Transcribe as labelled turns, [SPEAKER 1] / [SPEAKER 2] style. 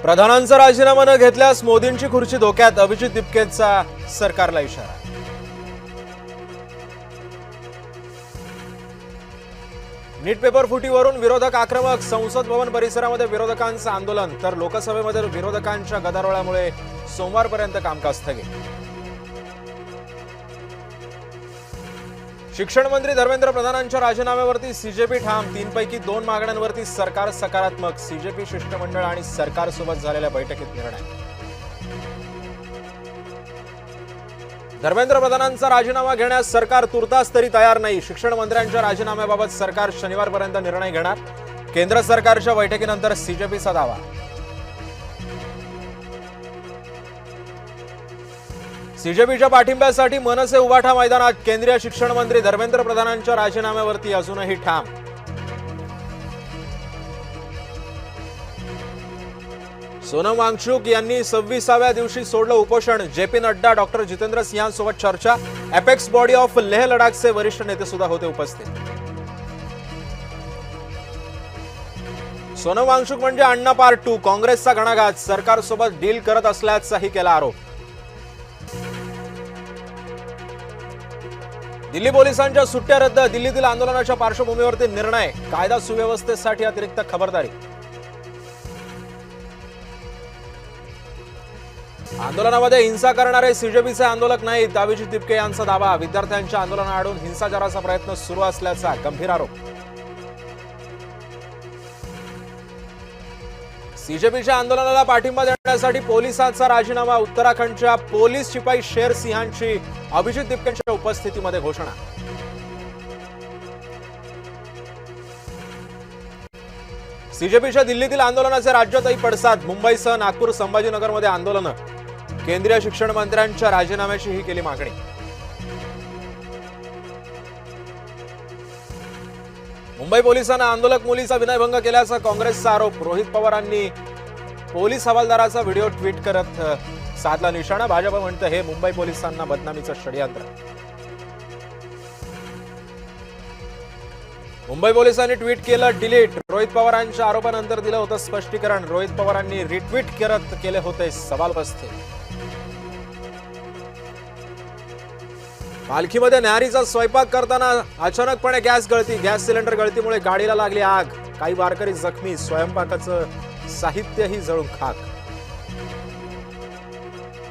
[SPEAKER 1] प्रधानांचा राजीनामा न घेतल्यास मोदींची खुर्ची धोक्यात, अभिजित दिपकेचा सरकारला इशारा. नीट पेपर फुटीवरून विरोधक आक्रमक, संसद भवन परिसरामध्ये विरोधकांचं आंदोलन, तर लोकसभेमध्ये विरोधकांच्या गदारोळामुळे सोमवारपर्यंत कामकाज स्थगित. शिक्षण मंत्री धर्मेंद्र प्रधानांच्या राजीनाम्यावरती सीजेपी ठाम, 3 पैकी 2 मागण्यांवरती सरकार सकारात्मक, सीजेपी शिष्टमंडळ आणि सरकारसोबत झालेल्या बैठकीत निर्णय. धर्मेंद्र प्रधानांचा राजीनामा घेण्यास सरकार तुर्तास तरी तयार नाही, शिक्षण मंत्र्यांच्या राजीनाम्याबाबत सरकार शनिवारपर्यंत निर्णय घेणार, केंद्र सरकारच्या बैठकीनंतर सीजेपीचा दावा. सीजेपीच्या पाठिंब्यासाठी मनसे उभाठा मैदानात, केंद्रीय शिक्षण मंत्री धर्मेंद्र प्रधानांच्या राजीनाम्यावरती अजूनही ठाम. सोनम वांगचुक यांनी 26व्या दिवशी सोडलं उपोषण, जेपी नड्डा, डॉक्टर जितेंद्र सिंहांसोबत चर्चा, अपेक्स बॉडी ऑफ लेह लडाखचे वरिष्ठ नेते सुद्धा होते उपस्थित. सोनम वांगचुक म्हणजे अण्णा पार्ट 2, काँग्रेसचा घणाघात, सरकारसोबत डील करत असल्याचाही केला आरोप. दिल्ली पोलिसांच्या सुट्ट्या रद्द, दिल्लीतील आंदोलनाच्या पार्श्वभूमीवरती निर्णय, कायदा सुव्यवस्थेसाठी अतिरिक्त खबरदारी. आंदोलनामध्ये हिंसा करणारे सीजेपीचे आंदोलक नाहीत, अभिजित दिपके यांचा दावा, विद्यार्थ्यांच्या आंदोलनाआडून हिंसाचाराचा प्रयत्न सुरू असल्याचा गंभीर आरोप. सीजेपीच्या आंदोलनाला पाठिंबा देण्यासाठी पोलिसांचा राजीनामा, उत्तराखंडच्या पोलीस शिपाई शेर सिंहांची अभिजित दिपकेंच्या उपस्थितीमध्ये घोषणा. सीजेपीच्या दिल्लीतील आंदोलनाचे राज्यातही पडसाद, मुंबईसह नागपूर, संभाजीनगरमध्ये आंदोलनं, केंद्रीय शिक्षण मंत्र्यांच्या राजीनाम्याचीही केली मागणी. मुंबई पोलिसांना आंदोलक मुलीचा विनयभंग केल्याचा काँग्रेसचा आरोप, रोहित पवारांनी पोलीस हवालदाराचा व्हिडिओ ट्विट करत साधला निशाणा, भाजप म्हणतं हे मुंबई पोलिसांना बदनामीचं षडयंत्र. मुंबई पोलिसांनी ट्विट केलं डिलीट, रोहित पवारांच्या आरोपानंतर दिलं होतं स्पष्टीकरण, रोहित पवारांनी रिट्विट करत केले होते सवाल उपस्थित. पालखीमध्ये न्याहारीचा स्वयंपाक करताना अचानकपणे गॅस गळती, गॅस सिलेंडर गळतीमुळे गाडीला लागली आग, काही वारकरी जखमी, स्वयंपाकाचं साहित्यही जळून खाक.